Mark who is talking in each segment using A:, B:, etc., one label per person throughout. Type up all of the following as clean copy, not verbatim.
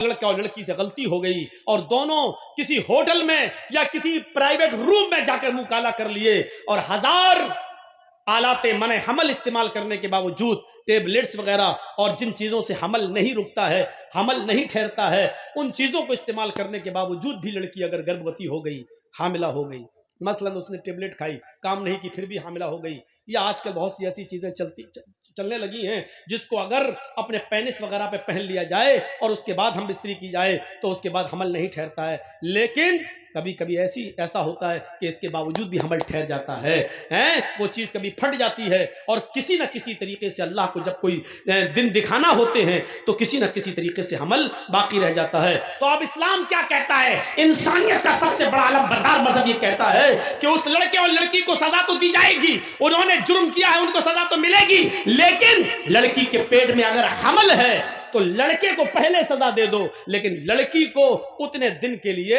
A: لڑکا اور لڑکی سے غلطی ہو گئی اور دونوں کسی ہوٹل میں یا کسی پرائیویٹ روم میں جا کر منہ کالا کر لیے اور ہزار آلات منع حمل استعمال کرنے کے باوجود ٹیبلٹس وغیرہ اور جن چیزوں سے حمل نہیں رکتا ہے، حمل نہیں ٹھہرتا ہے، ان چیزوں کو استعمال کرنے کے باوجود بھی لڑکی اگر گربھوتی ہو گئی، حاملہ ہو گئی، مثلا اس نے ٹیبلٹ کھائی، کام نہیں کی، پھر بھی حاملہ ہو گئی، یا آج کل بہت سی ایسی چیزیں چلنے لگی ہیں جس کو اگر اپنے پینس وغیرہ پہ پہن لیا جائے اور اس کے بعد ہم بستری کی جائے تو اس کے بعد حمل نہیں ٹھہرتا ہے، لیکن کبھی کبھی ایسا ہوتا ہے کہ اس کے باوجود بھی حمل ٹھہر جاتا ہے، وہ چیز کبھی پھٹ جاتی ہے اور کسی نہ کسی طریقے سے اللہ کو جب کوئی دن دکھانا ہوتے ہیں تو کسی نہ کسی طریقے سے حمل باقی رہ جاتا ہے۔ تو اب اسلام کیا کہتا ہے؟ انسانیت کا سب سے بڑا علم بردار مذہب یہ کہتا ہے کہ اس لڑکے اور لڑکی کو سزا تو دی جائے گی، انہوں نے جرم کیا ہے ان کو سزا تو ملے گی، لیکن لڑکی کے پیٹ میں اگر حمل ہے تو لڑکے کو پہلے سزا دے دو، لیکن لڑکی کو اتنے دن کے لیے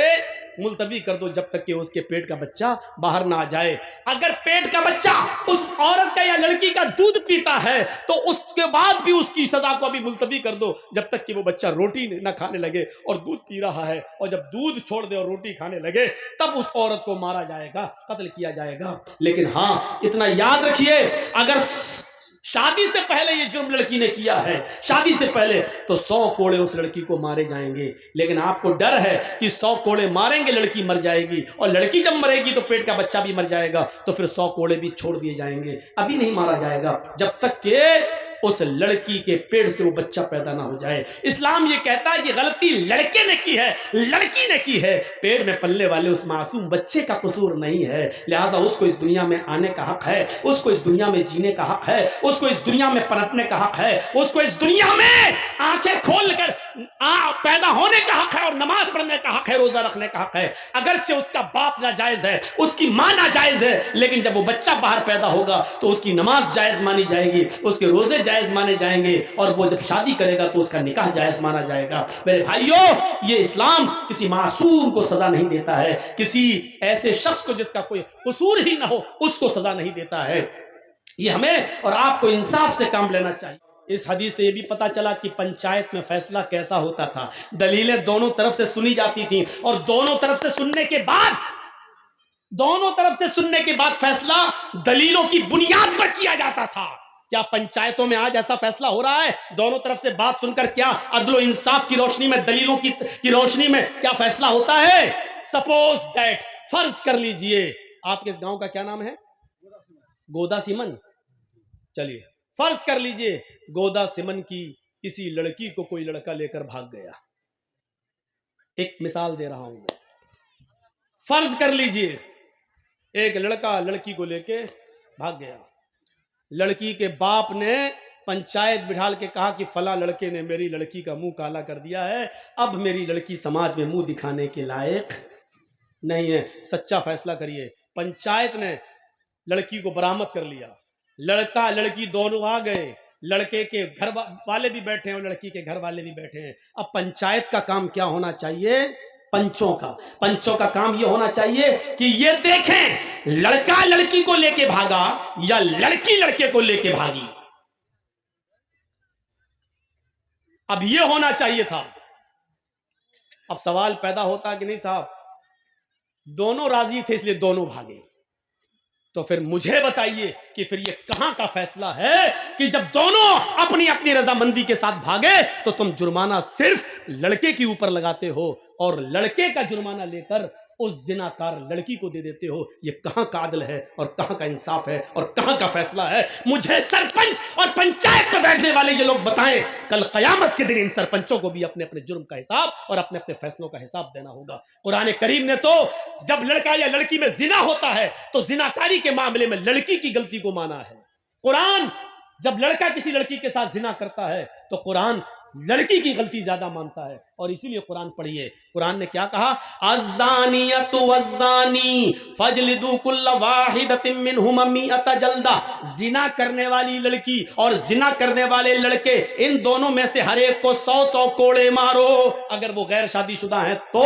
A: ملتوی کر دو جب تک کہ اس کے پیٹ کا بچہ باہر نہ آ جائے۔ اگر پیٹ کا بچہ اس عورت کا یا لڑکی کا دودھ پیتا ہے تو اس کے بعد بھی اس کی سزا کو ابھی ملتوی کر دو جب تک کہ وہ بچہ روٹی نہ کھانے لگے اور دودھ پی رہا ہے، اور جب دودھ چھوڑ دے اور روٹی کھانے لگے تب اس عورت کو مارا جائے گا، قتل کیا جائے گا۔ لیکن ہاں اتنا یاد رکھیے، اگر شادی سے پہلے یہ جرم لڑکی نے کیا ہے، شادی سے پہلے، تو 100 کوڑے اس لڑکی کو مارے جائیں گے، لیکن آپ کو ڈر ہے کہ 100 کوڑے ماریں گے لڑکی مر جائے گی، اور لڑکی جب مرے گی تو پیٹ کا بچہ بھی مر جائے گا، تو پھر 100 کوڑے بھی چھوڑ دیے جائیں گے، ابھی نہیں مارا جائے گا جب تک کہ اس لڑکی کے پیٹ سے وہ بچہ پیدا نہ ہو جائے۔ اسلام یہ کہتا ہے کہ غلطی لڑکے نے کی ہے، لڑکی نے کی ہے، پیٹ میں پلنے والے اس معصوم بچے کا قصور نہیں ہے، لہٰذا اس کو اس دنیا میں آنے کا حق ہے، اس کو اس دنیا میں جینے کا حق ہے، اس کو اس دنیا میں پنپنے کا حق ہے، اس کو اس دنیا میں آنکھیں کھول کر پیدا ہونے کا حق ہے اور نماز پڑھنے کا حق ہے، روزہ رکھنے کا حق ہے۔ اگرچہ اس کا باپ ناجائز ہے، اس کی ماں ناجائز ہے، لیکن جب وہ بچہ باہر پیدا ہوگا تو اس کی نماز جائز مانی جائے گی، اس کے روزے جائز مانے جائیں گے، اور وہ جب شادی کرے گا تو اس کا نکاح جائز مانا جائے گا۔ میرے بھائیوں، یہ اسلام کسی معصوم کو سزا نہیں دیتا ہے، کسی ایسے شخص کو جس کا کوئی قصور ہی نہ ہو اس کو سزا نہیں دیتا ہے۔ یہ ہمیں اور آپ کو انصاف سے کام لینا چاہیے۔ اس حدیث سے یہ بھی پتا چلا کہ پنچایت میں فیصلہ کیسا ہوتا تھا، دلیلیں دونوں طرف سے سنی جاتی تھیں، اور دونوں طرف سے سننے کے بعد فیصلہ دلیلوں کی بنیاد پر کیا جاتا تھا۔ کیا پنچایتوں میں آج ایسا فیصلہ ہو رہا ہے؟ دونوں طرف سے بات سن کر کیا عدل و انصاف کی روشنی میں، دلیلوں کی روشنی میں کیا فیصلہ ہوتا ہے؟ سپوز دیٹ، فرض کر لیجئے، آپ کے اس گاؤں کا کیا نام ہے؟ گودا سیمن۔ چلیے فرض کر لیجئے گودا سیمن کی کسی لڑکی کو کوئی لڑکا لے کر بھاگ گیا، ایک مثال دے رہا ہوں میں۔ فرض کر لیجئے ایک لڑکا لڑکی کو لے کے بھاگ گیا، لڑکی کے باپ نے پنچایت بٹھال کے کہا کہ فلاں لڑکے نے میری لڑکی کا منہ کالا کر دیا ہے، اب میری لڑکی سماج میں منہ دکھانے کے لائق نہیں ہے، سچا فیصلہ کریے۔ پنچایت نے لڑکی کو برآمد کر لیا، لڑکا لڑکی دونوں آ گئے، لڑکے کے گھر والے بھی بیٹھے ہیں اور لڑکی کے گھر والے بھی بیٹھے ہیں۔ اب پنچایت کا کام کیا ہونا چاہیے؟ پنچوں کا کام یہ ہونا چاہیے کہ یہ دیکھیں لڑکا لڑکی کو لے کے بھاگا یا لڑکی لڑکے کو لے کے بھاگی۔ اب یہ ہونا چاہیے تھا۔ اب سوال پیدا ہوتا کہ نہیں صاحب دونوں راضی تھے اس لیے دونوں بھاگے، تو پھر مجھے بتائیے کہ پھر یہ کہاں کا فیصلہ ہے کہ جب دونوں اپنی اپنی رضامندی کے ساتھ بھاگے تو تم جرمانہ صرف لڑکے کے اوپر لگاتے ہو اور لڑکے کا جرمانہ لے کر اس زناکار لڑکی کو دے دیتے ہو؟ یہ کہاں کا عدل ہے اور کہاں کا انصاف ہے اور کہاں کا فیصلہ ہے؟ مجھے سرپنچ اور پنچایت میں بیٹھنے والے یہ لوگ بتائیں، کل قیامت کے دن ان سرپنچوں کو بھی اپنے اپنے جرم کا حساب اور اپنے اپنے فیصلوں کا حساب دینا ہوگا۔ قرآن کریم نے تو جب لڑکا یا لڑکی میں زنا ہوتا ہے تو زناکاری کے معاملے میں لڑکی کی غلطی کو مانا ہے۔ قرآن جب لڑکا کسی لڑکی کے ساتھ زنا کرتا ہے تو قرآن لڑکی کی غلطی زیادہ مانتا ہے، اور اسی لیے قرآن پڑھیے، قرآن نے کیا کہا؟ الزانیۃ والزانی فاجلدوا کل واحدۃ منہما مئۃ جلدہ، زنا کرنے والی لڑکی اور زنا کرنے والے لڑکے ان دونوں میں سے ہر ایک کو 100 کوڑے مارو، اگر وہ غیر شادی شدہ ہیں تو،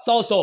A: 100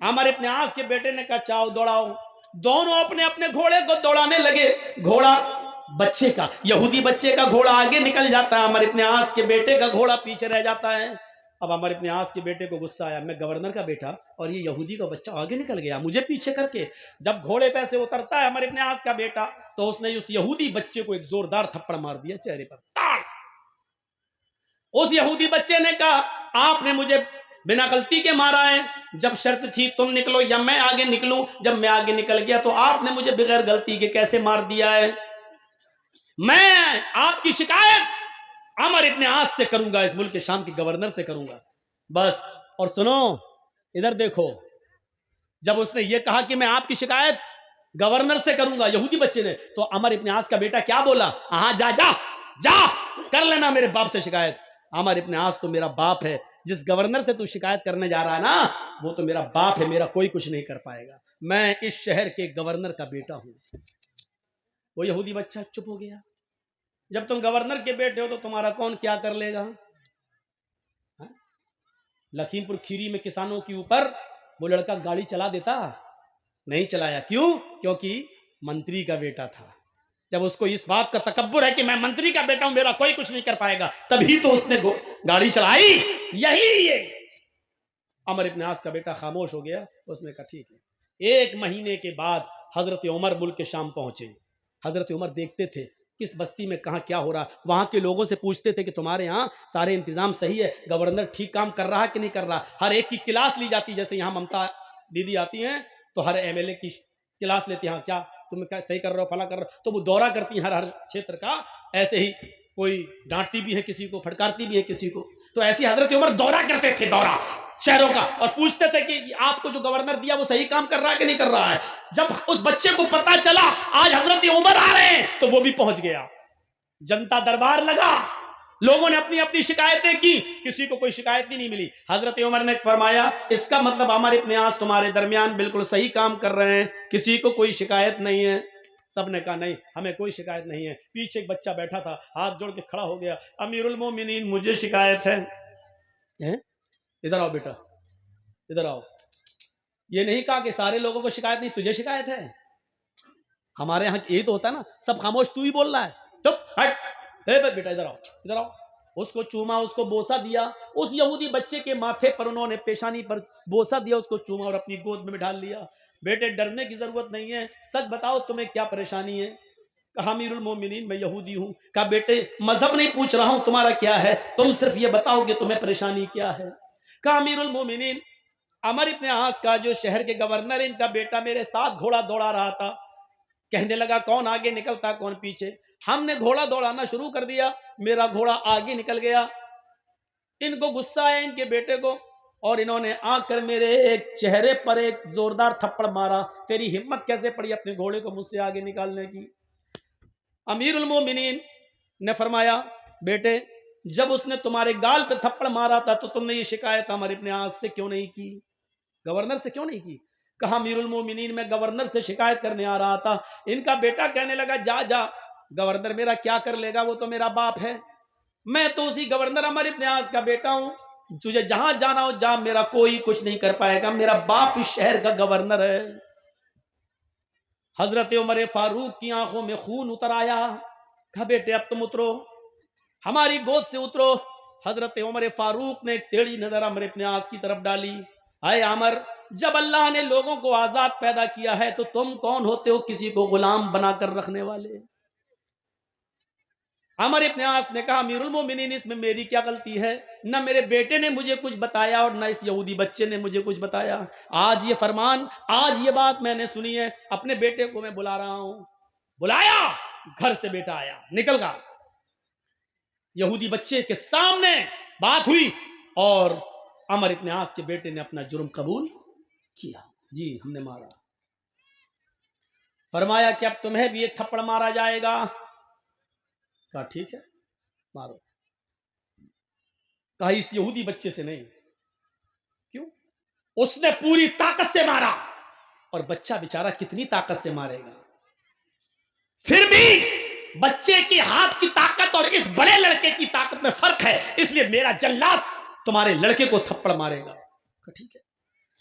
A: عمر ابن عاص کے بیٹے نے کہا چاؤ دوڑاؤ. دونوں اپنے اپنے گھوڑے کو دوڑانے لگے. گھوڑا بچے کا, یہودی بچے کا گھوڑا آگے نکل جاتا ہے, عمر ابن عاص کے بیٹے کا گھوڑا پیچھے رہ جاتا ہے. اب عمر ابن عاص کے بیٹے کو غصہ آیا, میں گورنر کا بیٹا اور یہ یہودی کا بچہ آگے نکل گیا مجھے پیچھے کر کے. جب گھوڑے پہ سے اترتا ہے عمر ابن عاص کا بیٹا تو اس نے اس یہودی بچے کو ایک زوردار تھپڑ مار دیا چہرے پر. اس یہودی بچے نے کہا آپ نے مجھے بنا غلطی کے مارا ہے, جب شرط تھی تم نکلو یا میں آگے نکلوں, جب میں آگے نکل گیا تو آپ نے مجھے بغیر غلطی کے کیسے مار دیا ہے. میں آپ کی شکایت عمر ابن عاص سے کروں گا, اس ملک کے شام کے گورنر سے کروں گا بس. اور سنو ادھر دیکھو, جب اس نے یہ کہا کہ میں آپ کی شکایت گورنر سے کروں گا یہودی بچے نے, تو عمر ابن عاص کا بیٹا کیا بولا, ہاں جا جا جا کر لینا میرے باپ سے شکایت. عمر ابن عاص تو میرا باپ ہے, جس گورنر سے تو شکایت کرنے جا رہا ہے نا وہ تو میرا باپ ہے, میرا کوئی کچھ نہیں کر پائے گا, میں اس شہر کے گورنر کا بیٹا ہوں. وہ یہودی بچہ چپ ہو گیا. جب تم گورنر کے بیٹے ہو تو تمہارا کون کیا کر لے گا. لکھیم پور کھیری میں کسانوں کے اوپر وہ لڑکا گاڑی چلا دیتا, نہیں چلایا. کیوں؟ کیونکہ منتری کا بیٹا تھا. جب اس کو اس بات کا تکبر ہے کہ میں منتری کا بیٹا ہوں میرا کوئی کچھ نہیں کر پائے گا, تبھی تو اس نے گاڑی چلائی. یہی یہ عمر ابن عاص کا بیٹا خاموش ہو گیا. اس نے کہا ٹھیک ہے. 1 مہینے کے بعد حضرت عمر ملک کے شام پہنچے. حضرت عمر دیکھتے تھے کس بستی میں کہاں کیا ہو رہا, وہاں کے لوگوں سے پوچھتے تھے کہ تمہارے یہاں سارے انتظام صحیح ہے, گورنر ٹھیک کام کر رہا ہے کہ نہیں کر رہا. ہر ایک کی کلاس لی جاتی, جیسے یہاں ممتا دیدی آتی ہیں تو ہر ایم ایل اے کی کلاس لیتی ہیں, ہاں کیا تم صحیح کر رہے ہو فلاں کر رہے ہو, تو وہ دورہ کرتی ہیں ہر چھیتر کا. ایسے ہی کوئی ڈانٹتی بھی ہے کسی کو, پھٹکارتی بھی ہے کسی کو, تو ایسی حضرت عمر دورہ کرتے تھے, دورہ شہروں کا, اور پوچھتے تھے کہ آپ کو جو گورنر دیا وہ صحیح کام کر رہا ہے کہ نہیں کر رہا ہے. جب اس بچے کو پتا چلا آج حضرت عمر آ رہے ہیں تو وہ بھی پہنچ گیا. جنتا دربار لگا, لوگوں نے اپنی اپنی شکایتیں کی, کسی کو کوئی شکایت ہی نہیں ملی. حضرت عمر نے فرمایا اس کا مطلب عمر ابن عاص تمہارے درمیان بالکل صحیح کام کر رہے ہیں, کسی کو کوئی شکایت نہیں ہے. سب نے کہا نہیں ہمیں کوئی شکایت نہیں ہے. پیچھے ایک بچہ بیٹھا تھا, ہاتھ جوڑ کے کھڑا ہو گیا, امیر المومنین مجھے شکایت ہے. ادھر آؤ بیٹا, ادھر آؤ. یہ نہیں کہا کہ سارے لوگوں کو شکایت نہیں, تجھے شکایت ہے. ہمارے یہاں یہ تو ہوتا ہے نا, سب خاموش, تو ہی بول رہا ہے, چپ ہٹ, اے بیٹا ادھر آؤ, ادھر آؤ. اس کو چوما, اس کو بوسا دیا. اس یہودی بچے کے ماتھے پر انہوں نے پیشانی پر بوسا دیا, اس کو چوما اور اپنی گود میں بٹھا لیا. بیٹے ڈرنے کی ضرورت نہیں ہے, سچ بتاؤ تمہیں کیا پریشانی ہے. کہا امیر المومنین میں یہودی ہوں. کہا بیٹے مذہب نہیں پوچھ رہا ہوں تمہارا کیا ہے, تم صرف یہ بتاؤ کہ تمہیں پریشانی کیا ہے. کہا امیر المومنین عمر ابن عاص کا جو شہر کے گورنر ان کا بیٹا میرے ساتھ گھوڑا دوڑا رہا تھا. کہنے لگا کون آگے نکلتا کون پیچھے. ہم نے گھوڑا دوڑانا شروع کر دیا, میرا گھوڑا آگے نکل گیا. ان کو غصہ آیا ان کے بیٹے کو, اور انہوں نے آ کر میرے ایک چہرے پر ایک زوردار تھپڑ مارا. تیری ہمت کیسے پڑی اپنے گھوڑے کو مجھ سے آگے نکالنے کی. امیر المومنین نے فرمایا بیٹے جب اس نے تمہارے گال پہ تھپڑ مارا تھا تو تم نے یہ شکایت عمر ابن عاص سے کیوں نہیں کی, گورنر سے کیوں نہیں کی. کہا امیر المومنین میں گورنر سے شکایت کرنے آ رہا تھا. ان کا بیٹا کہنے لگا جا جا, گورنر میرا کیا کر لے گا, وہ تو میرا باپ ہے, میں تو اسی گورنر عمر ابن عاص کا بیٹا ہوں, تجھے جہاں جانا ہو جا, میرا کوئی کچھ نہیں کر پائے گا, میرا باپ اس شہر کا گورنر ہے. حضرت عمر فاروق کی آنکھوں میں خون اتر آیا. کہا بیٹے اب تم اترو, ہماری گود سے اترو. حضرت عمر فاروق نے ایک ٹیڑھی نظر عمر ابن عاص کی طرف ڈالی. اے عمر جب اللہ نے لوگوں کو آزاد پیدا کیا ہے تو تم کون ہوتے ہو کسی کو غلام بنا کر رکھنے والے. عمر ابن عاص نے کہا امیر المومنین اس میں میری کیا غلطی ہے, نہ میرے بیٹے نے مجھے کچھ بتایا اور نہ اس یہودی بچے نے مجھے کچھ بتایا. آج یہ فرمان, آج یہ بات میں نے سنی ہے, اپنے بیٹے کو میں بلا رہا ہوں. بلایا, گھر سے بیٹا آیا, نکل گا. یہودی بچے کے سامنے بات ہوئی اور عمر ابن عاص کے بیٹے نے اپنا جرم قبول کیا. جی ہم نے مارا. فرمایا کہ اب تمہیں بھی ایک تھپڑ مارا جائے گا. کہا ٹھیک ہے مارو. کہا اس یہودی بچے سے نہیں. کیوں؟ اس نے پوری طاقت سے مارا, اور بچہ بیچارہ کتنی طاقت سے مارے گا. پھر بھی بچے کی ہاتھ کی طاقت اور اس بڑے لڑکے کی طاقت میں فرق ہے, اس لیے میرا جلاد تمہارے لڑکے کو تھپڑ مارے گا. ٹھیک ہے.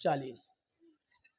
A: 40।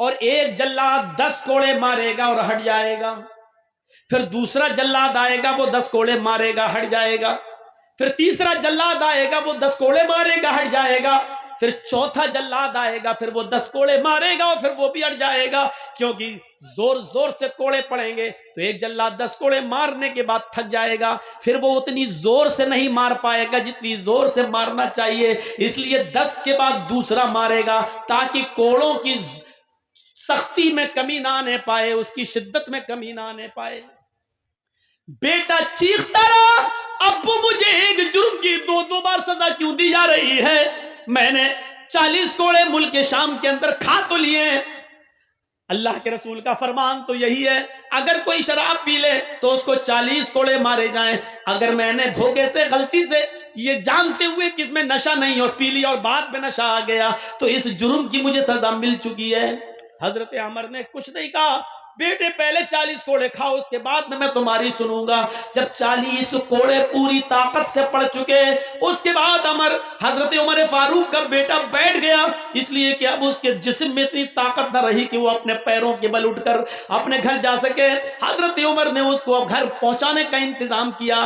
A: اور ایک جلاد 10 کوڑے مارے گا اور ہٹ جائے گا، پھر دوسرا جلاد آئے گا وہ 10 کوڑے مارے گا ہٹ جائے گا، پھر تیسرا جلاد آئے گا وہ 10 کوڑے مارے گا ہٹ جائے گا، پھر چوتھا جلاد آئے گا پھر وہ 10 کوڑے مارے گا اور پھر وہ بھی ہٹ جائے گا، کیونکہ زور زور سے کوڑے پڑیں گے تو ایک جلاد 10 کوڑے مارنے کے بعد تھک جائے گا، پھر وہ اتنی زور سے نہیں مار پائے گا جتنی زور سے مارنا چاہیے، اس لیے 10 کے بعد دوسرا مارے گا تاکہ کوڑوں کی سختی میں کمی نہ آنے پائے، اس کی شدت میں کمی نہ آنے پائے۔ بیٹا چیختا رہا، ابو مجھے ایک جرم کی دو بار سزا کیوں دی جا رہی ہے؟ میں نے 40 کوڑے ملک شام کے اندر کھا تو لیے ہیں۔ اللہ کے رسول کا فرمان تو یہی ہے، اگر کوئی شراب پی لے تو اس کو 40 کوڑے مارے جائیں، اگر میں نے دھوکے سے غلطی سے یہ جانتے ہوئے کہ اس میں نشہ نہیں اور پی لی اور بعد میں نشہ آ گیا تو اس جرم کی مجھے سزا مل چکی ہے۔ حضرت عمر نے کچھ نہیں کہا، بیٹے پہلے 40 کوڑے کھاؤ اس کے بعد میں تمہاری سنوں گا۔ جب 40 کوڑے پوری طاقت سے پڑ چکے اس کے بعد حضرت عمر فاروق کا بیٹا بیٹھ گیا، اس لیے کہ اب اس کے جسم میں اتنی طاقت نہ رہی کہ وہ اپنے پیروں کے بل اٹھ کر اپنے گھر جا سکے۔ حضرت عمر نے اس کو گھر پہنچانے کا انتظام کیا،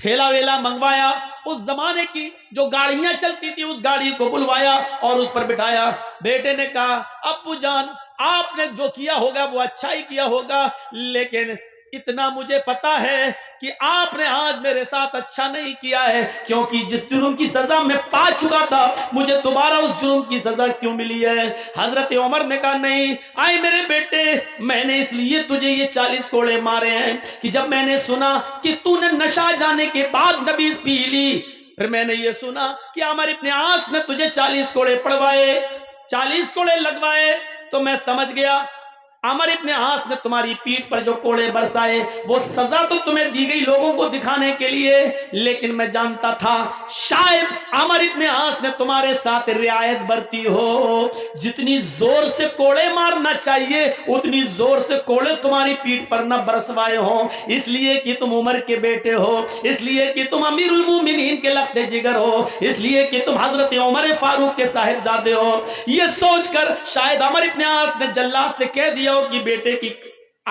A: ٹھیلا ویلا منگوایا، اس زمانے کی جو گاڑیاں چلتی تھی اس گاڑی کو بلوایا اور اس پر بٹھایا۔ بیٹے نے کہا، ابو جان آپ نے جو کیا ہوگا وہ اچھا ہی کیا ہوگا، لیکن اتنا مجھے پتا ہے کہ آپ نے آج میرے ساتھ اچھا نہیں کیا ہے، کیونکہ جس جرم کی سزا میں پا چکا تھا مجھے دوبارہ اس جرم کی سزا کیوں ملی ہے؟ حضرت عمر نے کہا، نہیں آئے میرے بیٹے، میں نے اس لیے تجھے یہ 40 کوڑے مارے ہیں کہ جب میں نے سنا کہ تو نے نشہ جانے کے بعد نبیذ پی لی، پھر میں نے یہ سنا کہ عمر ابن عاص نے تجھے 40 کوڑے پڑوائے، 40 کوڑے لگوائے، تو میں سمجھ گیا عمر ابن عاص نے تمہاری پیٹھ پر جو کوڑے برسائے وہ سزا تو تمہیں دی گئی لوگوں کو دکھانے کے لیے، لیکن میں جانتا تھا شاید عمر ابن عاص نے تمہارے ساتھ رعایت برتی ہو، جتنی زور سے کوڑے مارنا چاہیے اتنی زور سے کوڑے تمہاری پیٹھ پر نہ برسوائے ہوں، اس لیے کہ تم عمر کے بیٹے ہو، اس لیے کہ تم امیر المومنین کے لخت جگر ہو، اس لیے کہ تم حضرت عمر فاروق کے صاحبزادے ہو۔ یہ سوچ کر شاید عمر ابن عاص نے جلاد سے کہہ دیا کہ بیٹے کی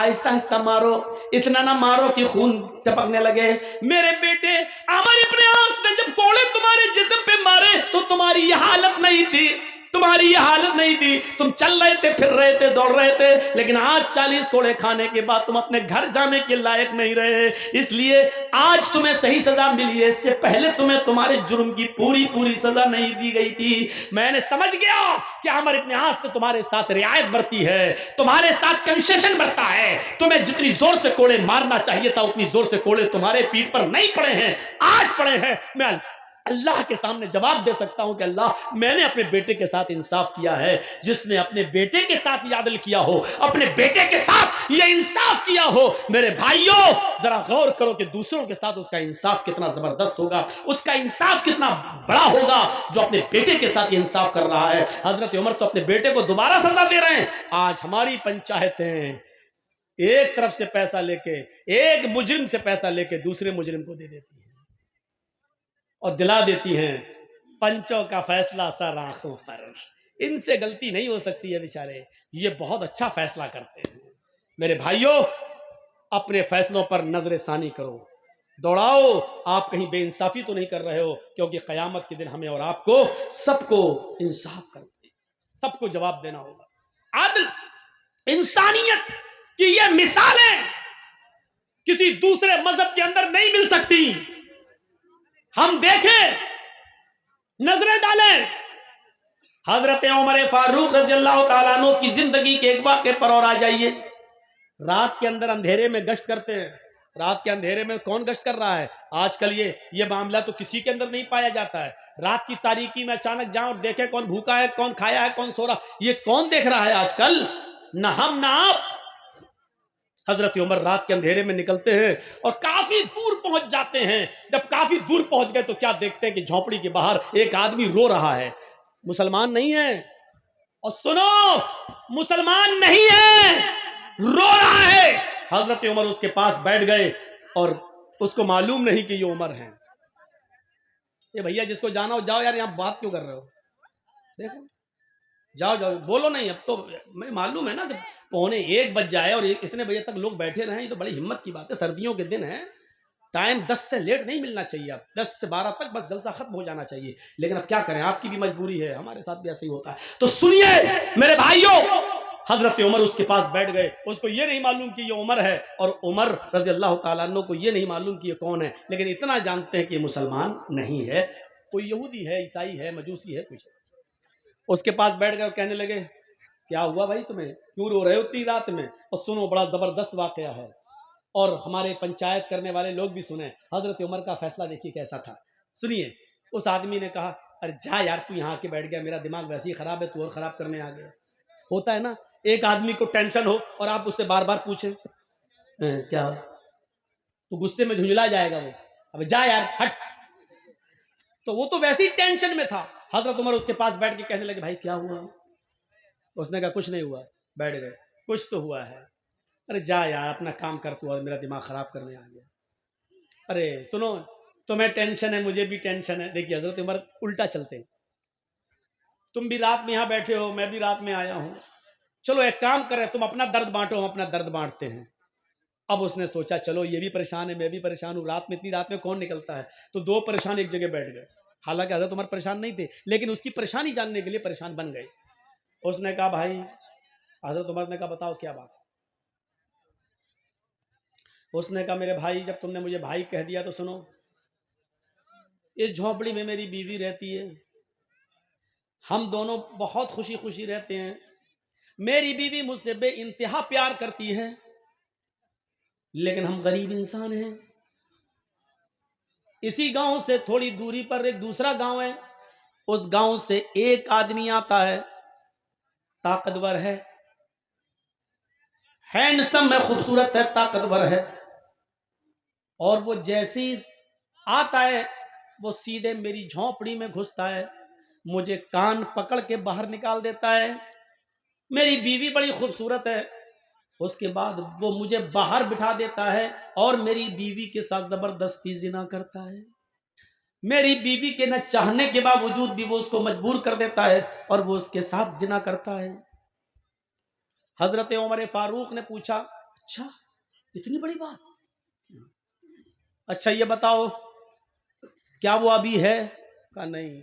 A: آہستہ آہستہ مارو، اتنا نہ مارو کہ خون ٹپکنے لگے۔ میرے بیٹے عمر ابن عاص نے جب کوڑے تمہارے جسم پہ مارے تو تمہاری یہ حالت نہیں تھی، تمہاری یہ حالت نہیں تھی، تم چل رہے تھے، پھر رہے تھے، دوڑ رہے تھے، لیکن آج 40 کوڑے کھانے کے بعد تم اپنے گھر جانے کے لائق نہیں رہے، اس لیے آج تمہیں صحیح سزا ملی ہے، اس سے پہلے تمہیں تمہارے جرم کی پوری سزا نہیں دی گئی تھی۔ میں نے سمجھ گیا کہ عمر ابن عاص نے تمہارے ساتھ رعایت برتی ہے، تمہارے ساتھ کنسیشن برتا ہے، تمہیں جتنی زور سے کوڑے مارنا چاہیے تھا اتنی زور سے کوڑے تمہارے پیٹھ پر نہیں پڑے ہیں، آج پڑے ہیں۔ میں اللہ کے سامنے جواب دے سکتا ہوں کہ اللہ میں نے اپنے بیٹے کے ساتھ انصاف کیا ہے۔ جس نے اپنے بیٹے کے ساتھ یہ عدل کیا ہو، اپنے بیٹے کے ساتھ یہ انصاف کیا ہو، میرے بھائیوں ذرا غور کرو کہ دوسروں کے ساتھ اس کا انصاف کتنا زبردست ہوگا، اس کا انصاف کتنا بڑا ہوگا جو اپنے بیٹے کے ساتھ یہ انصاف کر رہا ہے۔ حضرت عمر تو اپنے بیٹے کو دوبارہ سزا دے رہے ہیں۔ آج ہماری پنچایتیں ایک طرف سے پیسہ لے کے، ایک مجرم سے پیسہ لے کے دوسرے مجرم کو دے دیتی ہیں اور دلا دیتی ہیں پنچوں کا فیصلہ سر آنکھوں پر، ان سے غلطی نہیں ہو سکتی ہے بیچارے، یہ بہت اچھا فیصلہ کرتے ہیں۔ میرے بھائیوں اپنے فیصلوں پر نظر ثانی کرو، دوڑاؤ، آپ کہیں بے انصافی تو نہیں کر رہے ہو، کیونکہ قیامت کے دن ہمیں اور آپ کو سب کو انصاف کرنا، سب کو جواب دینا ہوگا۔ عدل، انسانیت کی یہ مثالیں کسی دوسرے مذہب کے اندر نہیں مل سکتی۔ ہم دیکھیں، نظریں ڈالیں، حضرت عمر فاروق رضی اللہ تعالیٰ عنہ کی زندگی کے ایک واقعے پر اور آ جائیے۔ رات کے اندر اندھیرے میں گشت کرتے ہیں، رات کے اندھیرے میں کون گشت کر رہا ہے؟ آج کل یہ معاملہ تو کسی کے اندر نہیں پایا جاتا ہے۔ رات کی تاریکی میں اچانک جاؤں اور دیکھیں کون بھوکا ہے، کون کھایا ہے، کون سو رہا، یہ کون دیکھ رہا ہے آج کل؟ نہ ہم نہ آپ۔ حضرت عمر رات کے اندھیرے میں نکلتے ہیں اور کافی دور پہنچ جاتے ہیں۔ جب کافی دور پہنچ گئے تو کیا دیکھتے ہیں کہ جھونپڑی کے باہر ایک آدمی رو رہا ہے، مسلمان نہیں ہے، اور سنو مسلمان نہیں ہے، رو رہا ہے۔ حضرت عمر اس کے پاس بیٹھ گئے اور اس کو معلوم نہیں کہ یہ عمر ہیں۔ یہ بھیا جس کو جانا ہو جاؤ یار، یہاں بات کیوں کر رہے ہو؟ دیکھو جاؤ جاؤ بولو نہیں، اب تو میں معلوم ہے نا کہ 12:45 بج جائے اور اتنے بجے تک لوگ بیٹھے رہیں، یہ تو بڑی ہمت کی بات ہے، سردیوں کے دن ہیں، ٹائم 10 سے لیٹ نہیں ملنا چاہیے، اب 10 سے 12 تک بس جلسہ ختم ہو جانا چاہیے، لیکن اب کیا کریں، آپ کی بھی مجبوری ہے، ہمارے ساتھ بھی ایسا ہی ہوتا ہے۔ تو سنیے میرے بھائیوں، حضرت عمر اس کے پاس بیٹھ گئے، اس کو یہ نہیں معلوم کہ یہ عمر ہے، اور عمر رضی اللہ تعالیٰ عنہ کو یہ نہیں معلوم کہ یہ کون ہے، لیکن اتنا جانتے ہیں کہ یہ مسلمان نہیں ہے، کوئی یہودی ہے، عیسائی ہے، مجوسی ہے، کچھ ہے۔ اس کے پاس بیٹھ گئے اور کہنے لگے کیا ہوا بھائی، تمہیں کیوں رو رہے ہو اتنی رات میں؟ اور سنو بڑا زبردست واقعہ ہے، اور ہمارے پنچایت کرنے والے لوگ بھی سنیں، حضرت عمر کا فیصلہ دیکھیے کیسا تھا۔ سنیے، اس آدمی نے کہا ارے جا یار، تو یہاں کے بیٹھ گیا، میرا دماغ ویسے ہی خراب ہے، تو اور خراب کرنے آ گیا۔ ہوتا ہے نا، ایک آدمی کو ٹینشن ہو اور آپ اس سے بار بار پوچھیں کیا، تو غصے میں جھنجلا جائے گا وہ، اب جا یار ہٹ۔ تو وہ تو ویسے ہی ٹینشن میں تھا۔ حضرت عمر اس کے پاس بیٹھ کے کہنے لگے بھائی کیا ہوا؟ اس نے کہا کچھ نہیں ہوا۔ بیٹھ گئے، کچھ تو ہوا ہے۔ ارے جا یار اپنا کام کر، تو میرا دماغ خراب کرنے آ گیا۔ ارے سنو، تمہیں ٹینشن ہے، مجھے بھی ٹینشن ہے۔ دیکھیے حضرت عمر الٹا چلتے ہیں، تم بھی رات میں یہاں بیٹھے ہو، میں بھی رات میں آیا ہوں، چلو ایک کام کریں، تم اپنا درد بانٹو، ہم اپنا درد بانٹتے ہیں۔ اب اس نے سوچا چلو یہ بھی پریشان ہے، میں بھی پریشان ہوں، رات میں اتنی رات میں کون نکلتا ہے، تو دو پریشان ایک جگہ بیٹھ گئے۔ حالانکہ حضرت عمر پریشان نہیں تھے، لیکن اس کی پریشانی جاننے کے لیے پریشان بن گئے۔ اس نے کہا بھائی، حضرت عمر نے کہا بتاؤ کیا بات ہے؟ اس نے کہا میرے بھائی، جب تم نے مجھے بھائی کہہ دیا تو سنو، اس جھونپڑی میں میری بیوی رہتی ہے، ہم دونوں بہت خوشی خوشی رہتے ہیں، میری بیوی مجھ سے بے انتہا پیار کرتی ہے، لیکن ہم غریب انسان ہیں۔ اسی گاؤں سے تھوڑی دوری پر ایک دوسرا گاؤں ہے، اس گاؤں سے ایک آدمی آتا ہے، طاقتور ہے، ہینڈسم ہے، خوبصورت ہے، طاقتور ہے، اور وہ جیسے ہی آتا ہے وہ سیدھے میری جھونپڑی میں گھستا ہے، مجھے کان پکڑ کے باہر نکال دیتا ہے۔ میری بیوی بڑی خوبصورت ہے، اس کے بعد وہ مجھے باہر بٹھا دیتا ہے اور میری بیوی کے ساتھ زبردستی زنا کرتا ہے۔ میری بیوی کے نہ چاہنے کے باوجود بھی وہ اس کو مجبور کر دیتا ہے اور وہ اس کے ساتھ زنا کرتا ہے۔ حضرت عمر فاروق نے پوچھا اچھا اتنی بڑی بات، اچھا یہ بتاؤ کیا وہ ابھی ہے؟ کہا نہیں۔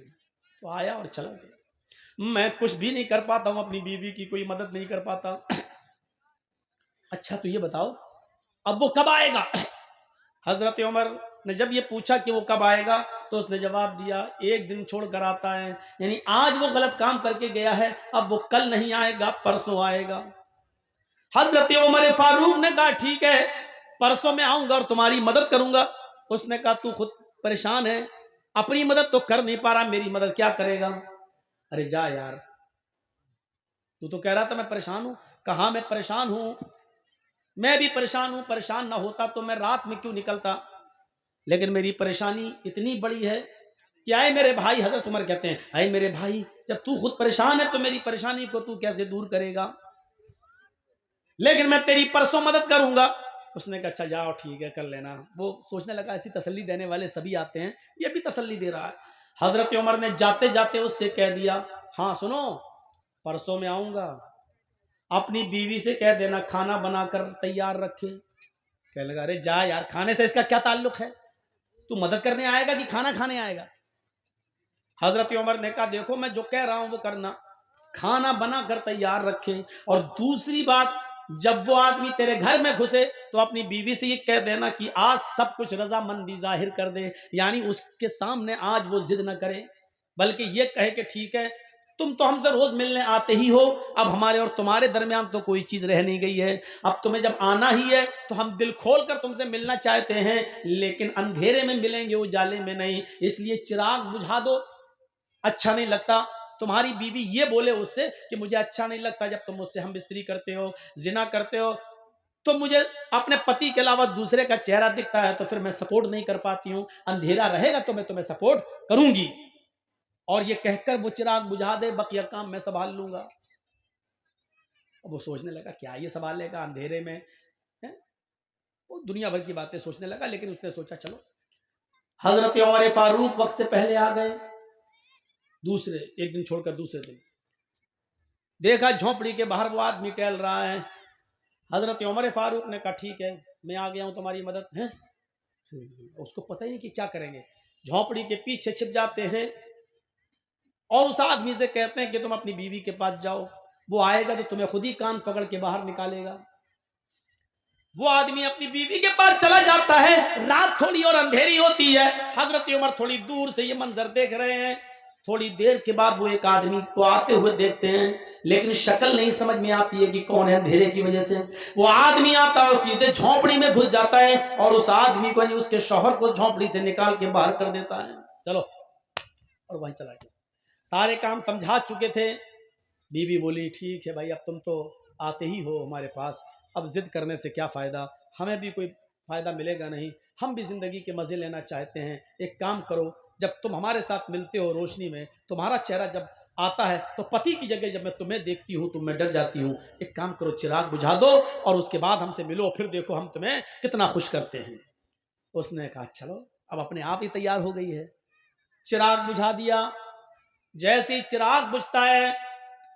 A: تو آیا اور چلا گیا۔ میں کچھ بھی نہیں کر پاتا ہوں، اپنی بیوی کی کوئی مدد نہیں کر پاتا۔ اچھا تو یہ بتاؤ اب وہ کب آئے گا؟ حضرت عمر نے جب یہ پوچھا کہ وہ کب آئے گا تو اس نے جواب دیا ایک دن چھوڑ کر آتا ہے، یعنی آج وہ غلط کام کر کے گیا ہے، اب وہ کل نہیں آئے گا، پرسوں آئے گا۔ حضرت عمر فاروق نے کہا ٹھیک ہے، پرسوں میں آؤں گا اور تمہاری مدد کروں گا۔ اس نے کہا تو خود پریشان ہے، اپنی مدد تو کر نہیں پا رہا، میری مدد کیا کرے گا؟ ارے جا یار، تو کہہ رہا تھا میں پریشان ہوں۔ کہا میں پریشان ہوں، میں بھی پریشان ہوں، پریشان نہ ہوتا تو میں رات میں کیوں نکلتا، لیکن میری پریشانی اتنی بڑی ہے کہ آئے میرے بھائی، حضرت عمر کہتے ہیں آئے میرے بھائی، جب تو خود پریشان ہے تو میری پریشانی کو تو کیسے دور کرے گا؟ لیکن میں تیری پرسوں مدد کروں گا۔ اس نے کہا اچھا جاؤ ٹھیک ہے کر لینا۔ وہ سوچنے لگا ایسی تسلی دینے والے سبھی آتے ہیں، یہ بھی تسلی دے رہا ہے۔ حضرت عمر نے جاتے جاتے اس سے کہہ دیا ہاں سنو، پرسوں میں آؤں گا، اپنی بیوی سے کہہ دینا کھانا بنا کر تیار رکھے۔ کہنے لگا ارے جا یار، کھانے سے اس کا کیا تعلق ہے؟ تو مدد کرنے آئے گا کہ کھانا کھانے آئے گا؟ حضرت عمر نے کہا دیکھو میں جو کہہ رہا ہوں وہ کرنا، کھانا بنا کر تیار رکھے، اور دوسری بات جب وہ آدمی تیرے گھر میں گھسے تو اپنی بیوی سے یہ کہہ دینا کہ آج سب کچھ رضامندی ظاہر کر دے، یعنی اس کے سامنے آج وہ ضد نہ کرے، بلکہ یہ کہے کہ ٹھیک ہے تم تو ہم سے روز ملنے آتے ہی ہو، اب ہمارے اور تمہارے درمیان تو کوئی چیز رہ نہیں گئی ہے، اب تمہیں جب آنا ہی ہے تو ہم دل کھول کر تم سے ملنا چاہتے ہیں، لیکن اندھیرے میں ملیں گے، اجالے میں نہیں، اس لیے چراغ بجھا دو۔ اچھا نہیں لگتا تمہاری بیوی یہ بولے اس سے کہ مجھے اچھا نہیں لگتا جب تم مجھ سے ہم بستری کرتے ہو، زنا کرتے ہو، تو مجھے اپنے پتی کے علاوہ دوسرے کا چہرہ دکھتا ہے تو پھر میں سپورٹ نہیں کر پاتی ہوں، اندھیرا رہے گا تو میں تمہیں سپورٹ کروں گی، اور یہ کہہ کر وہ چراغ بجھا دے، بقیہ کام میں سنبھال لوں گا۔ اب وہ سوچنے لگا کیا یہ سنبھالے گا اندھیرے میں، وہ دنیا بھر کی باتیں سوچنے لگا، لیکن اس نے سوچا چلو۔ حضرت عمر فاروق وقت سے پہلے آ گئے، دوسرے ایک دن چھوڑ کر دوسرے دن دیکھا جھونپڑی کے باہر وہ آدمی ٹہل رہا ہے. حضرت عمر فاروق نے کہا ٹھیک ہے میں آ گیا ہوں تمہاری مدد ہے. اس کو پتہ ہی نہیں کہ کیا کریں گے. جھونپڑی کے پیچھے چھپ جاتے ہیں اور اس آدمی سے کہتے ہیں کہ تم اپنی بیوی کے پاس جاؤ, وہ آئے گا تو تمہیں خود ہی کان پکڑ کے باہر نکالے گا. وہ آدمی اپنی بیوی کے پاس چلا جاتا ہے. رات تھوڑی اور اندھیری ہوتی ہے. حضرت عمر تھوڑی دور سے یہ منظر دیکھ رہے ہیں. تھوڑی دیر کے بعد وہ ایک آدمی کو آتے ہوئے دیکھتے ہیں لیکن شکل نہیں سمجھ میں آتی ہے کہ کون ہے اندھیرے کی وجہ سے. وہ آدمی آتا ہے اور سیدھے جھونپڑی میں گھس جاتا ہے اور اس آدمی کو اس کے شوہر کو جھونپڑی سے نکال کے باہر کر دیتا ہے. چلو, اور وہیں چلا گیا. سارے کام سمجھا چکے تھے. بیوی بولی ٹھیک ہے بھائی اب تم تو آتے ہی ہو ہمارے پاس, اب ضد کرنے سے کیا فائدہ, ہمیں بھی کوئی فائدہ ملے گا نہیں, ہم بھی زندگی کے مزے لینا چاہتے ہیں. ایک کام کرو, جب تم ہمارے ساتھ ملتے ہو روشنی میں, تمہارا چہرہ جب آتا ہے تو پتی کی جگہ جب میں تمہیں دیکھتی ہوں تو میں ڈر جاتی ہوں. ایک کام کرو چراغ بجھا دو اور اس کے بعد ہم سے ملو, پھر دیکھو ہم تمہیں کتنا خوش کرتے ہیں. اس نے کہا چلو, اب اپنے آپ ہی تیار ہو گئی ہے. چراغ بجھا دیا. جیسے ہی چراغ بجھتا ہے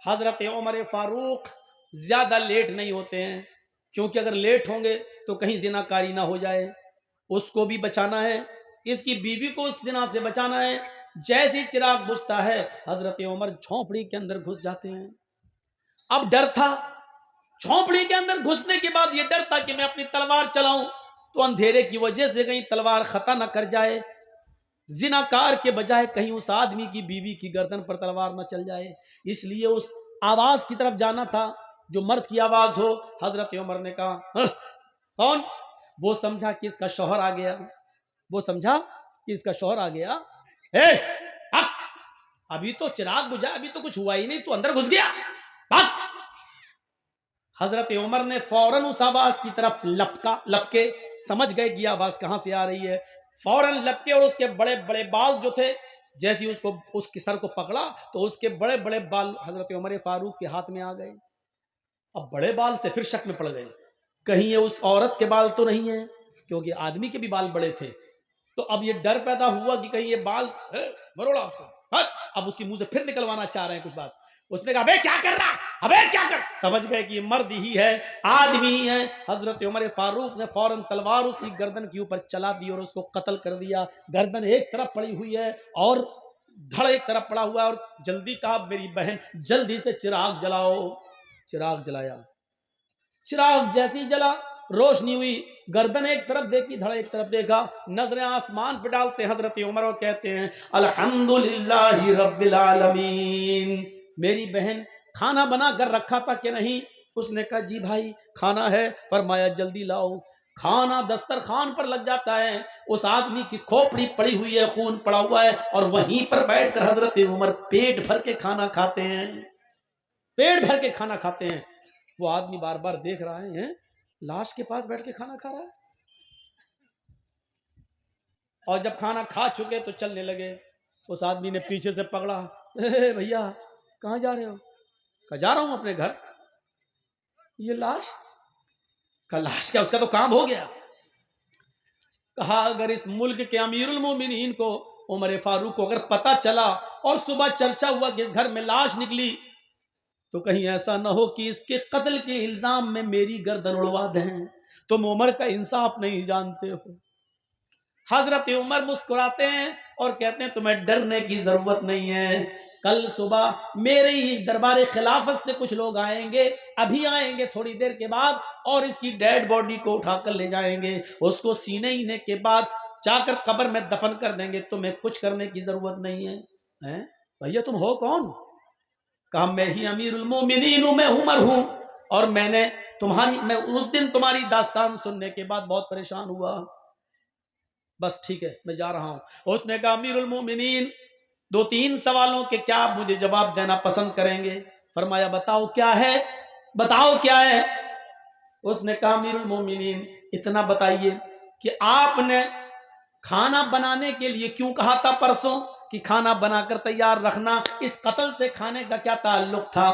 A: حضرت عمر فاروق زیادہ لیٹ نہیں ہوتے ہیں, کیونکہ اگر لیٹ ہوں گے تو کہیں زنا کاری نہ ہو جائے, اس کو بھی بچانا ہے, اس کی بیوی کو اس زنا سے بچانا ہے. جیسے ہی چراغ بجھتا ہے حضرت عمر جھونپڑی کے اندر گھس جاتے ہیں. اب ڈر تھا, جھونپڑی کے اندر گھسنے کے بعد یہ ڈر تھا کہ میں اپنی تلوار چلاؤں تو اندھیرے کی وجہ سے کہیں تلوار خطا نہ کر جائے, زناکار کے بجائے کہیں اس آدمی کی بیوی کی گردن پر تلوار نہ چل جائے. اس لیے اس آواز کی طرف جانا تھا جو مرد کی آواز ہو. حضرت عمر نے کہا کون؟ وہ سمجھا کہ اس کا شوہر آ گیا, وہ سمجھا کہ اس کا شوہر آ گیا. ابھی تو چراغ بجھا, ابھی تو کچھ ہوا ہی نہیں, تو اندر گھس گیا. حضرت عمر نے فوراً اس آواز کی طرف لپکے, سمجھ گئے کہ آواز کہاں سے آ رہی ہے. فوراً لپکے اور اس کے بڑے بڑے بال جو تھے, جیسے اس کے سر کو پکڑا تو اس کے بڑے بڑے بال حضرت عمر فاروق کے ہاتھ میں آ گئے. اب بڑے بال سے پھر شک میں پڑ گئے, کہیں یہ اس عورت کے بال تو نہیں ہیں, کیونکہ آدمی کے بھی بال بڑے تھے. تو اب یہ ڈر پیدا ہوا کہ کہیں یہ بال مروڑا اس کو, اب اس کی منہ سے پھر نکلوانا چاہ رہے ہیں کچھ بات. اس نے کہا ابے کیا کر رہا, ابے کیا کر. سمجھ گئے کہ یہ مرد ہی ہے, آدمی ہی ہے. حضرت عمر فاروق نے فوراً تلوار اس کی گردن کے اوپر چلا دی اور اس کو قتل کر دیا. گردن ایک طرف پڑی ہوئی ہے اور دھڑ ایک طرف پڑا ہوا ہے, اور جلدی کہا میری بہن جلدی سے چراغ جلاؤ. چراغ جلایا. چراغ جیسی جلا, روشنی ہوئی, گردن ایک طرف دیکھی, دھڑ ایک طرف دیکھا. نظریں آسمان پہ ڈالتے حضرت عمر اور کہتے ہیں الحمدللہ رب العالمین. میری بہن کھانا بنا کر رکھا تھا کہ نہیں؟ اس نے کہا جی بھائی کھانا ہے. فرمایا جلدی لاؤ. کھانا دسترخوان پر لگ جاتا ہے. اس آدمی کی کھوپڑی پڑی ہوئی ہے, خون پڑا ہوا ہے, اور وہیں پر بیٹھ کر حضرت عمر پیٹ بھر کے کھانا کھاتے ہیں, پیٹ بھر کے کھانا کھاتے ہیں. وہ آدمی بار بار دیکھ رہے ہیں لاش کے پاس بیٹھ کے کھانا کھا رہا ہے. اور جب کھانا کھا چکے تو چلنے لگے. اس آدمی نے پیچھے سے پکڑا, بھیا کہاں جا رہے ہو؟ کہا جا رہا ہوں اپنے گھر. یہ لاش کا لاش کیا, اس کا تو کام ہو گیا. کہا اگر اس ملک کے امیر المومنین کو عمر فاروق کو اگر پتہ چلا اور صبح چرچا ہوا کہ اس گھر میں لاش نکلی تو کہیں ایسا نہ ہو کہ اس کے قتل کے الزام میں میری گردن اڑوا دیں. تم عمر کا انصاف نہیں جانتے ہو. حضرت عمر مسکراتے ہیں اور کہتے ہیں تمہیں ڈرنے کی ضرورت نہیں ہے. کل صبح میرے ہی دربار خلافت سے کچھ لوگ آئیں گے, ابھی آئیں گے تھوڑی دیر کے بعد, اور اس کی ڈیڈ باڈی کو اٹھا کر لے جائیں گے. اس کو سینے کے بعد جا کر قبر میں دفن کر دیں گے. تمہیں کچھ کرنے کی ضرورت نہیں ہے. بھیا تم ہو کون؟ کہا میں ہی امیر المومنین ہوں, میں عمر ہوں, اور میں اس دن تمہاری داستان سننے کے بعد بہت پریشان ہوا. بس ٹھیک ہے میں جا رہا ہوں. اس نے کہا امیر المومنین 2-3 سوالوں کے کیا آپ مجھے جواب دینا پسند کریں گے؟ فرمایا بتاؤ کیا ہے, بتاؤ کیا ہے. اس نے کہا امیر المومنین اتنا بتائیے کہ آپ نے کھانا بنانے کے لیے کیوں کہا تھا پرسوں کہ کھانا بنا کر تیار رکھنا, اس قتل سے کھانے کا کیا تعلق تھا؟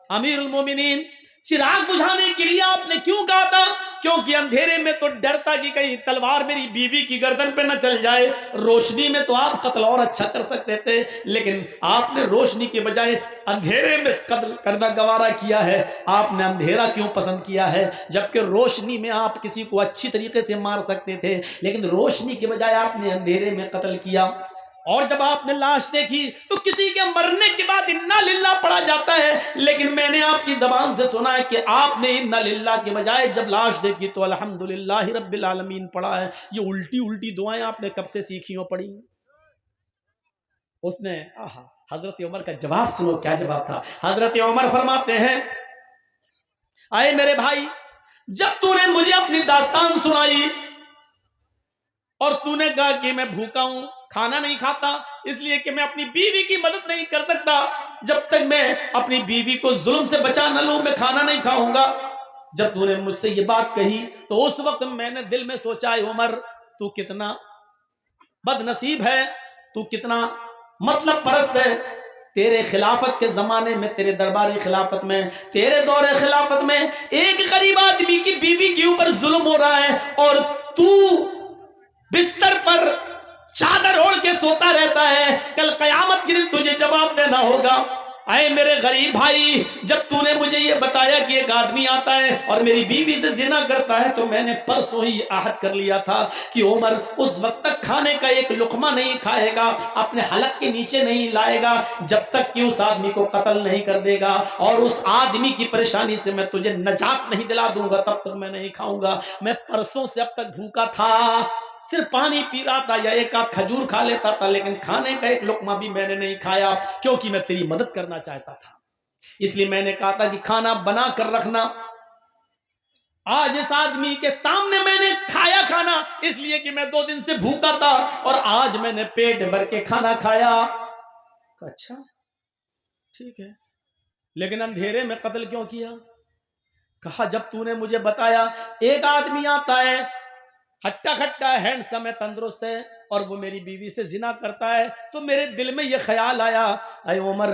A: امیر المومنین چراغ بجھانے کے لیے آپ نے کیوں کہا تھا کیونکہ اندھیرے میں تو ڈرتا کہ کہیں تلوار میری بیوی کی گردن پہ نہ چل جائے، روشنی میں تو آپ قتل اور اچھا کر سکتے تھے، لیکن آپ نے روشنی کے بجائے اندھیرے میں قتل کرنا گوارا کیا ہے۔ آپ نے اندھیرا کیوں پسند کیا ہے جبکہ روشنی میں آپ کسی کو اچھی طریقے سے مار سکتے تھے، لیکن روشنی کے بجائے آپ نے اندھیرے میں قتل کیا۔ اور جب آپ نے لاش دیکھی تو کسی کے مرنے کے بعد انا للہ پڑھا جاتا ہے، لیکن میں نے آپ کی زبان سے سنا ہے کہ آپ نے انا للہ کے بجائے جب لاش دیکھی تو الحمدللہ رب العالمین پڑھا ہے۔ یہ الٹی الٹی دعائیں آپ نے کب سے سیکھی ہو پڑھی؟ اس نے حضرت عمر کا جواب سنو، کیا جواب تھا۔ حضرت عمر فرماتے ہیں، اے میرے بھائی، جب تو نے مجھے اپنی داستان سنائی اور تو نے کہا کہ میں بھوکا ہوں، کھانا نہیں کھاتا اس لیے کہ میں اپنی بیوی کی مدد نہیں کر سکتا، جب تک میں اپنی بیوی کو ظلم سے بچا نہ لوں میں کھانا نہیں کھاؤں گا، جب تو نے مجھ سے یہ بات کہی تو اس وقت میں نے دل میں سوچا، اے عمر تو کتنا بد نصیب ہے، تو کتنا مطلب پرست ہے۔ تیرے خلافت کے زمانے میں، تیرے درباری خلافت میں، تیرے دور خلافت میں ایک غریب آدمی کی بیوی کے اوپر ظلم ہو رہا ہے اور تو بستر پر چادر اوڑھ کے سوتا رہتا ہے، کل قیامت کے دن تجھے جواب دینا ہوگا۔ اے میرے غریب بھائی، جب تو نے مجھے یہ بتایا کہ ایک آدمی آتا ہے اور میری بیوی سے زنا کرتا ہے تو میں نے پرسوں ہی عہد کر لیا تھا کہ عمر اس وقت تک کھانے کا ایک لقمہ نہیں کھائے گا، اپنے حلق کے نیچے نہیں لائے گا جب تک کہ اس آدمی کو قتل نہیں کر دے گا، اور اس آدمی کی پریشانی سے میں تجھے نجات نہیں دلا دوں گا تب تک میں نہیں کھاؤں گا۔ میں پرسوں سے اب تک بھوکا تھا، صرف پانی پی رہا تھا یا ایک آدھ کھجور کھا لیتا تھا، لیکن کھانے کا ایک لقمہ بھی میں نے نہیں کھایا کیونکہ میں تیری مدد کرنا چاہتا تھا۔ اس لیے میں نے کہا تھا کہ کھانا بنا کر رکھنا۔ آج اس آدمی کے سامنے میں نے کھایا کھانا اس لیے کہ میں 2 دن سے بھوکا تھا اور آج میں نے پیٹ بھر کے کھانا کھایا۔ اچھا ٹھیک ہے، لیکن اندھیرے میں قتل کیوں کیا؟ کہا جب تو نے مجھے بتایا ایک آدمی آتا ہے، ہٹا کھٹا ہینڈسم ہے، تندرست ہے، اور وہ میری بیوی سے زنا کرتا ہے تو میرے دل میں یہ خیال آیا، اے عمر،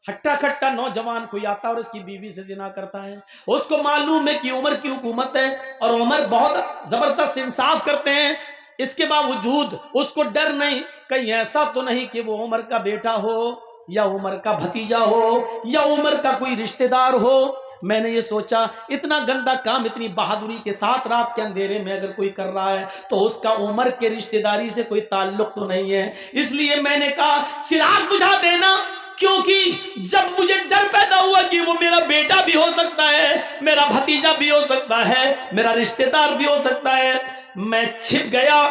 A: ہٹا کھٹا نوجوان کوئی آتا اور اس کی بیوی سے زنا کرتا ہے، اس کو معلوم ہے کہ عمر کی حکومت ہے اور عمر بہت زبردست انصاف کرتے ہیں، اس کے باوجود اس کو ڈر نہیں کہیں ایسا تو نہیں کہ وہ عمر کا بیٹا ہو یا عمر کا بھتیجا ہو یا عمر کا کوئی رشتہ دار ہو۔ میں نے یہ سوچا اتنا گندا کام اتنی بہادری کے ساتھ رات کے اندھیرے میں اگر کوئی کر رہا ہے تو اس کا عمر کے رشتہ داری سے کوئی تعلق تو نہیں ہے، اس لیے میں نے کہا چراغ بجھا دینا، کیونکہ جب مجھے ڈر پیدا ہوا کہ وہ میرا بیٹا بھی ہو سکتا ہے، میرا بھتیجا بھی ہو سکتا ہے، میرا رشتہ دار بھی ہو سکتا ہے، میں چھپ گیا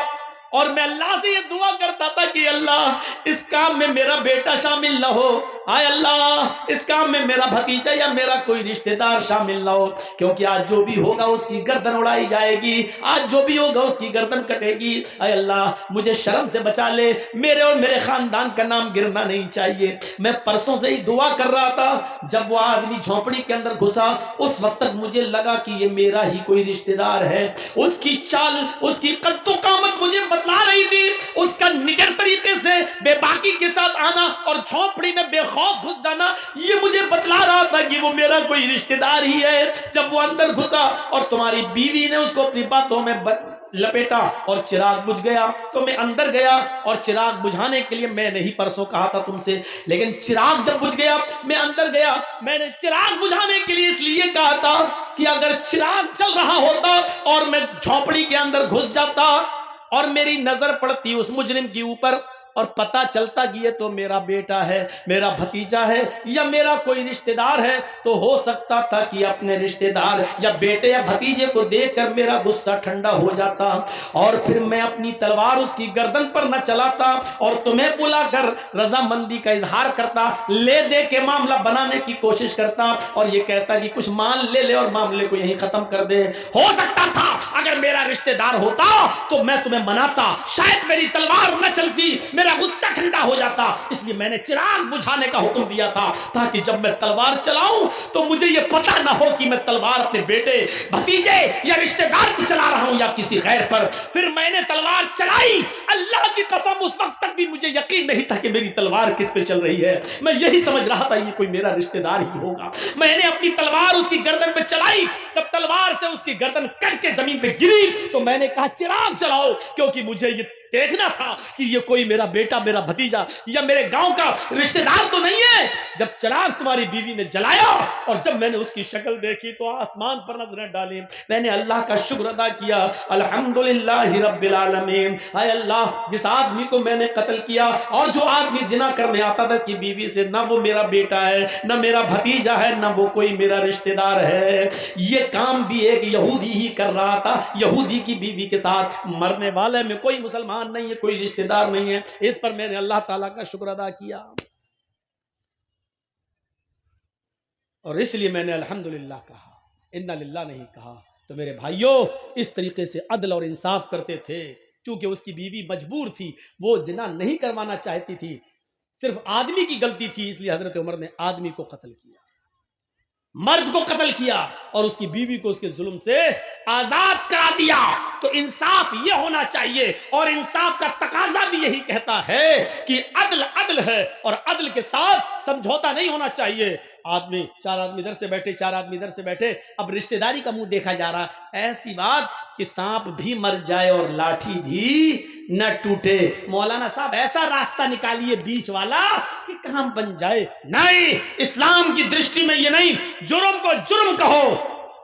A: اور میں اللہ سے یہ دعا کرتا تھا کہ اللہ اس کام میں میرا بیٹا شامل نہ ہو، آئے اللہ اس کام میں میرا بھتیجا یا میرا کوئی رشتہ دار شامل نہ ہو، کیونکہ آج جو بھی ہوگا اس کی گردن اڑائی جائے گی، آج جو بھی ہوگا اس کی گردن کٹے گی، اے اللہ مجھے شرم سے بچا لے، میرے اور میرے خاندان کا نام گرنا نہیں چاہیے۔ میں پرسوں سے ہی دعا کر رہا تھا، جب وہ آدمی جھونپڑی کے اندر گھسا اس وقت تک مجھے لگا کہ یہ میرا ہی کوئی رشتہ دار ہے، اس کی چال، اس کی قد و قامت مجھے بتلا رہی تھی، اس کا نگر طریقے سے بے باکی کے ساتھ آنا اور جھونپڑی میں بے خوف گھس جانا یہ مجھے بتلا رہا تھا کہ وہ میرا کوئی رشتہ دار ہی ہے۔ جب وہ اندر گھسا اور تمہاری بیوی نے اس کو اپنی باتوں میں لپیٹا اور چراغ بجھ گیا تو میں اندر گیا، اور چراغ بجھانے کے لیے میں نے ہی پرسوں کہا تھا تم سے، لیکن چراغ جب بجھ گیا میں اندر گیا، میں نے چراغ بجھانے کے لیے اس لیے کہا تھا کہ اگر چراغ چل رہا ہوتا اور میں جھونپڑی کے اندر گھس جاتا اور میری نظر پڑتی اس مجرم کے اوپر اور پتہ چلتا کہ یہ تو میرا بیٹا ہے، میرا بھتیجا ہے یا میرا کوئی رشتہ دار ہے، تو ہو سکتا تھا کہ اپنے رشتہ دار یا بیٹے یا بھتیجے کو دیکھ کر میرا غصہ ٹھنڈا ہو جاتا اور پھر میں اپنی تلوار اس کی گردن پر نہ چلاتا اور تمہیں بلا کر رضامندی کا اظہار کرتا، لے دے کے معاملہ بنانے کی کوشش کرتا اور یہ کہتا کہ کچھ مان لے لے اور معاملے کو یہیں ختم کر دے۔ ہو سکتا تھا اگر میرا رشتہ دار ہوتا تو میں تمہیں مناتا، شاید میری تلوار نہ چلتی، میرا غصہ ٹھنڈا ہو جاتا. اس لیے میں نے چراغ بجھانے کا حکم دیا تھا تاکہ جب میں تلوار چلاؤں تو مجھے یہ پتہ نہ ہو کہ میں تلوار اپنے بیٹے, بھتیجے یا رشتہ دار پر چلا رہا ہوں یا کسی غیر پر. پھر میں نے تلوار چلائی, اللہ کی قسم اس وقت تک بھی مجھے یقین نہیں تھا کہ میری تلوار کس پہ چل رہی ہے. میں یہی سمجھ رہا تھا یہ کوئی میرا رشتہ دار ہی ہوگا. میں نے اپنی تلوار اس کی گردن پہ چلائی. جب تلوار سے اس کی گردن کٹ کے زمین پہ گری تو میں نے کہا چراغ چلاؤ, کیونکہ مجھے یہ دیکھنا تھا کہ یہ کوئی میرا بیٹا, میرا بھتیجا یا میرے گاؤں کا رشتہ دار تو نہیں ہے. جب چراغ تمہاری بیوی نے جلایا اور جب میں نے اس کی شکل دیکھی تو آسمان پر نظریں ڈالی, میں نے اللہ کا شکر ادا کیا, الحمدللہ رب العالمین. اے اللہ, جس آدمی کو میں نے قتل کیا اور جو آدمی زنا کرنے آتا تھا اس کی بیوی سے, نہ وہ میرا بیٹا ہے, نہ میرا بھتیجا ہے, نہ وہ کوئی میرا رشتہ دار ہے. یہ کام بھی ایک یہودی ہی کر رہا تھا, یہودی کی بیوی کے ساتھ. مرنے والے میں کوئی مسلمان نہیں ہے, کوئی رشتہ دار نہیں ہے. اس پر میں نے اللہ تعالیٰ کا شکر ادا کیا اور اس لیے میں نے الحمدللہ کہا, انا للہ نہیں کہا. تو میرے بھائیوں, اس طریقے سے عدل اور انصاف کرتے تھے. چونکہ اس کی بیوی مجبور تھی, وہ زنا نہیں کروانا چاہتی تھی, صرف آدمی کی غلطی تھی, اس لیے حضرت عمر نے آدمی کو قتل کیا, مرد کو قتل کیا اور اس کی بیوی کو اس کے ظلم سے آزاد کرا دیا. تو انصاف یہ ہونا چاہیے اور انصاف کا تقاضا بھی یہی کہتا ہے کہ عدل عدل ہے اور عدل کے ساتھ سمجھوتا نہیں ہونا چاہیے. چار آدمی ادھر سے بیٹھے, چار آدمی ادھر سے بیٹھے, اب رشتہ داری کا منہ دیکھا جا رہا. ایسی بات کہ سانپ بھی مر جائے اور لاٹھی بھی نہ ٹوٹے. مولانا صاحب ایسا راستہ نکالیے بیچ والا کہ کام بن جائے. نہیں, اسلام کی درشٹی میں یہ نہیں. جرم کو جرم کہو,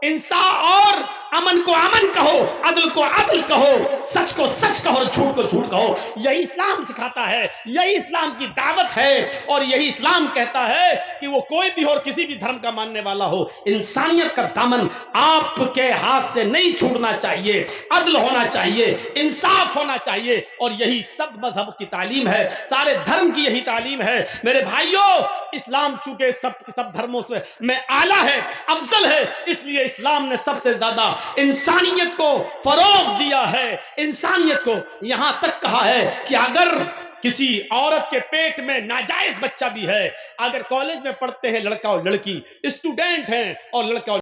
A: انصاف اور امن کو امن کہو, عدل کو عدل کہو, سچ کو سچ کہو اور جھوٹ کو جھوٹ کہو. یہی اسلام سکھاتا ہے, یہی اسلام کی دعوت ہے اور یہی اسلام کہتا ہے کہ وہ کوئی بھی ہو اور کسی بھی دھرم کا ماننے والا ہو, انسانیت کا دامن آپ کے ہاتھ سے نہیں چھوٹنا چاہیے. عدل ہونا چاہیے, انصاف ہونا چاہیے اور یہی سب مذہب کی تعلیم ہے, سارے دھرم کی یہی تعلیم ہے. میرے بھائیوں, اسلام چونکہ سب دھرموں سے میں اعلیٰ ہے, افضل ہے, اس لیے اسلام نے سب سے زیادہ انسانیت کو فروغ دیا ہے. انسانیت کو یہاں تک کہا ہے کہ اگر کسی عورت کے پیٹ میں ناجائز بچہ بھی ہے, اگر کالج میں پڑھتے ہیں لڑکا اور لڑکی, اسٹوڈنٹ ہیں اور لڑکا